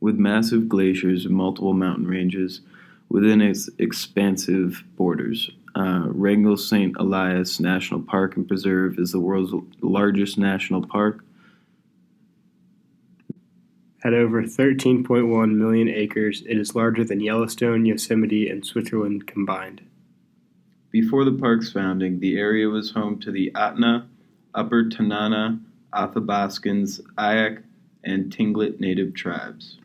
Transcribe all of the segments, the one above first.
with massive glaciers and multiple mountain ranges within its expansive borders. Wrangell-St Elias National Park and Preserve is the world's largest national park. At over 13.1 million acres, it is larger than Yellowstone, Yosemite, and Switzerland combined. Before the park's founding, the area was home to the Atna, Upper Tanana, Athabascans, Ayak, and Tlingit native tribes.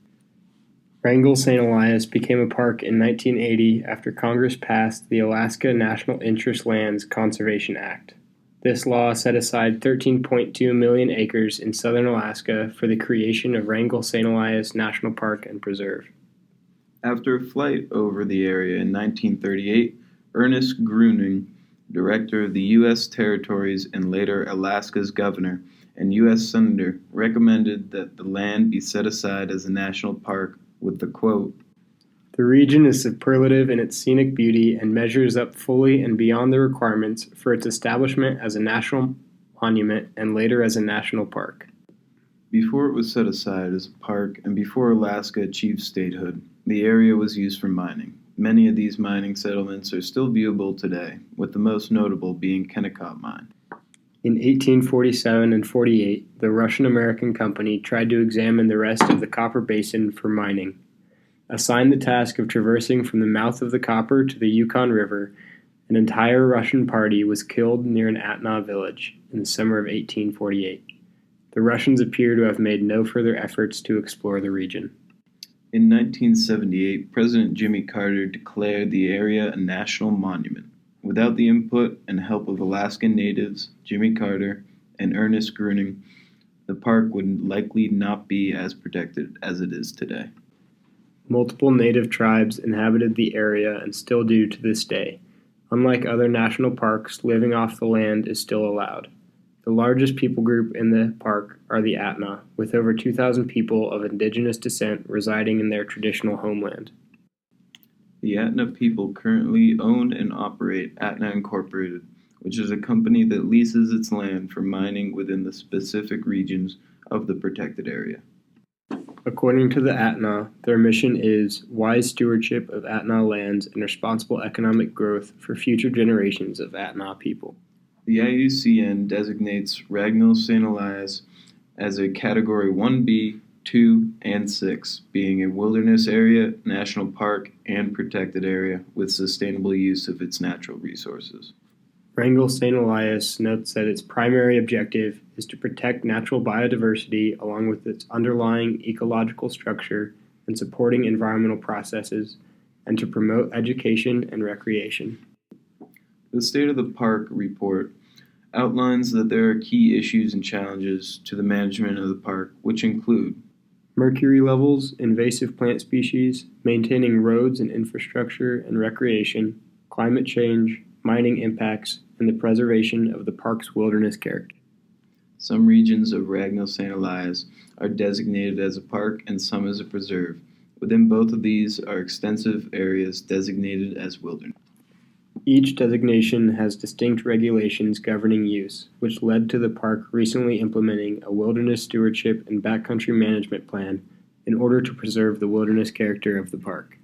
Wrangell-St Elias became a park in 1980 after Congress passed the Alaska National Interest Lands Conservation Act. This law set aside 13.2 million acres in southern Alaska for the creation of Wrangell-St Elias National Park and Preserve. After a flight over the area in 1938, Ernest Gruening, director of the U.S. Territories and later Alaska's governor and U.S. Senator, recommended that the land be set aside as a national park with the quote, "The region is superlative in its scenic beauty and measures up fully and beyond the requirements for its establishment as a national monument and later as a national park." Before it was set aside as a park and before Alaska achieved statehood, the area was used for mining. Many of these mining settlements are still viewable today, with the most notable being Kennecott Mine. In 1847 and 48, the Russian-American company tried to examine the rest of the copper basin for mining. Assigned the task of traversing from the mouth of the Copper to the Yukon River, an entire Russian party was killed near an Atna village in the summer of 1848. The Russians appear to have made no further efforts to explore the region. In 1978, President Jimmy Carter declared the area a national monument. Without the input and help of Alaskan natives, Jimmy Carter, and Ernest Gruening, the park would likely not be as protected as it is today. Multiple native tribes inhabited the area and still do to this day. Unlike other national parks, living off the land is still allowed. The largest people group in the park are the Atna, with over 2,000 people of indigenous descent residing in their traditional homeland. The Atna people currently own and operate Atna Incorporated, which is a company that leases its land for mining within the specific regions of the protected area. According to the Atna, their mission is wise stewardship of Atna lands and responsible economic growth for future generations of Atna people. The IUCN designates Wrangell-St Elias as a Category 1B, 2, and 6, being a wilderness area, national park, and protected area with sustainable use of its natural resources. Wrangell-St Elias notes that its primary objective is to protect natural biodiversity along with its underlying ecological structure and supporting environmental processes, and to promote education and recreation. The State of the Park report outlines that there are key issues and challenges to the management of the park, which include mercury levels, invasive plant species, maintaining roads and infrastructure and recreation, climate change, mining impacts, and the preservation of the park's wilderness character. Some regions of Wrangell-St Elias are designated as a park and some as a preserve. Within both of these are extensive areas designated as wilderness. Each designation has distinct regulations governing use, which led to the park recently implementing a wilderness stewardship and backcountry management plan in order to preserve the wilderness character of the park.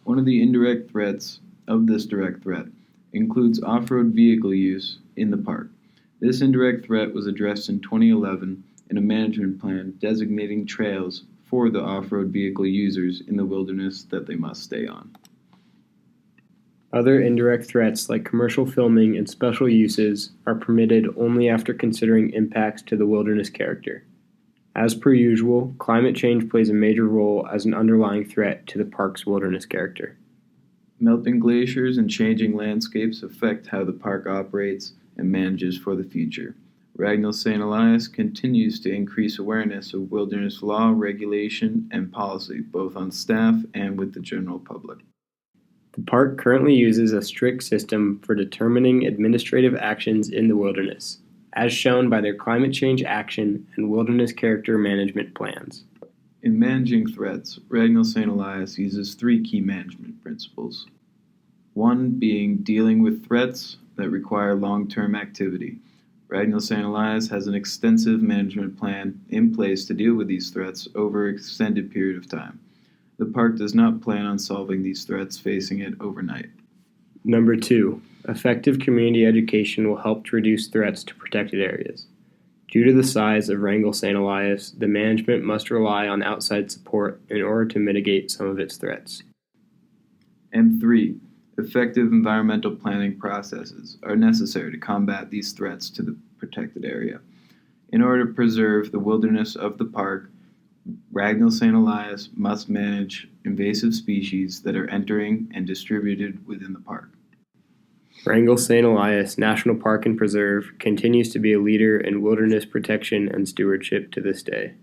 One of the indirect threats of this direct threat includes off-road vehicle use in the park. This indirect threat was addressed in 2011 in a management plan designating trails for the off-road vehicle users in the wilderness that they must stay on. Other indirect threats like commercial filming and special uses are permitted only after considering impacts to the wilderness character. As per usual, climate change plays a major role as an underlying threat to the park's wilderness character. Melting glaciers and changing landscapes affect how the park operates and manages for the future. Wrangell-St Elias continues to increase awareness of wilderness law, regulation, and policy, both on staff and with the general public. The park currently uses a strict system for determining administrative actions in the wilderness, as shown by their climate change action and wilderness character management plans. In managing threats, Wrangell-St Elias uses three key management principles. One being dealing with threats that require long-term activity. Wrangell-St Elias has an extensive management plan in place to deal with these threats over an extended period of time. The park does not plan on solving these threats facing it overnight. Number 2. Effective community education will help to reduce threats to protected areas. Due to the size of Wrangell-St Elias, the management must rely on outside support in order to mitigate some of its threats. And 3. Effective environmental planning processes are necessary to combat these threats to the protected area. In order to preserve the wilderness of the park, Wrangell-St Elias must manage invasive species that are entering and distributed within the park. Wrangell-St Elias National Park and Preserve continues to be a leader in wilderness protection and stewardship to this day.